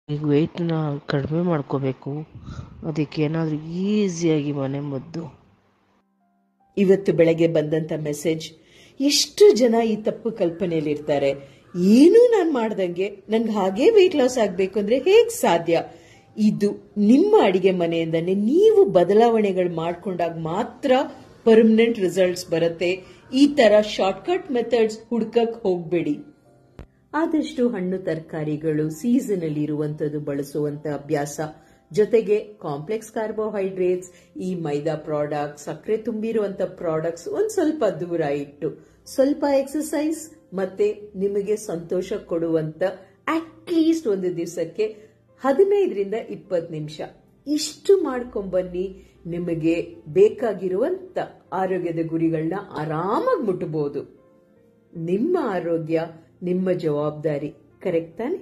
ಈಗ ವೆಯ್ಟ್ನ ಕಡಿಮೆ ಮಾಡ್ಕೋಬೇಕು. ಅದಕ್ಕೆ ಏನಾದರೂ ಈಸಿಯಾಗಿ ಮನೆ ಮದ್ದು. ಇವತ್ತು ಬೆಳಗ್ಗೆ ಬಂದಂತ ಮೆಸೇಜ್, ಎಷ್ಟು ಜನ ಈ ತಪ್ಪು ಕಲ್ಪನೆಯಲ್ಲಿರ್ತಾರೆ, ಏನೂ ನಾನು ಮಾಡ್ದಂಗೆ ನನ್ಗೆ ಹಾಗೆ ವೆಯ್ಟ್ ಲಾಸ್ ಆಗ್ಬೇಕು ಅಂದ್ರೆ ಹೇಗ್ ಸಾಧ್ಯ? ಇದು ನಿಮ್ಮ ಅಡಿಗೆ ಮನೆಯಿಂದನೇ ನೀವು ಬದಲಾವಣೆಗಳು ಮಾಡ್ಕೊಂಡಾಗ ಮಾತ್ರ ಪರ್ಮನೆಂಟ್ ರಿಸಲ್ಟ್ಸ್ ಬರುತ್ತೆ. ಈ ತರ ಶಾರ್ಟ್ಕಟ್ ಮೆಥಡ್ಸ್ ಹುಡ್ಕಕ್ ಹೋಗ್ಬೇಡಿ. ಆದಷ್ಟು ಹಣ್ಣು ತರಕಾರಿಗಳು ಸೀಸನ್ ಅಲ್ಲಿ ಇರುವಂತದ್ದು ಬಳಸುವಂತ ಅಭ್ಯಾಸ, ಜೊತೆಗೆ ಕಾಂಪ್ಲೆಕ್ಸ್ ಕಾರ್ಬೋಹೈಡ್ರೇಟ್ಸ್, ಈ ಮೈದಾ ಪ್ರಾಡಕ್ಟ್, ಸಕ್ಕರೆ ತುಂಬಿರುವಂತ ಪ್ರಾಡಕ್ಟ್ಸ್ ಒಂದ್ ಸ್ವಲ್ಪ ದೂರ ಇಟ್ಟು, ಸ್ವಲ್ಪ ಎಕ್ಸರ್ಸೈಸ್ ಮತ್ತೆ ನಿಮಗೆ ಸಂತೋಷ ಕೊಡುವಂತ ಅಟ್ಲೀಸ್ಟ್ ಒಂದು ದಿವಸಕ್ಕೆ 15ರಿಂದ 20 ನಿಮಿಷ ಇಷ್ಟು ಮಾಡ್ಕೊಂಬನ್ನಿ. ನಿಮಗೆ ಬೇಕಾಗಿರುವಂತ ಆರೋಗ್ಯದ ಗುರಿಗಳನ್ನ ಆರಾಮಾಗಿ ಮುಟ್ಟಬಹುದು. ನಿಮ್ಮ ಆರೋಗ್ಯ ನಿಮ್ಮ ಜವಾಬ್ದಾರಿ, ಕರೆಕ್ಟ್ ತಾನೆ?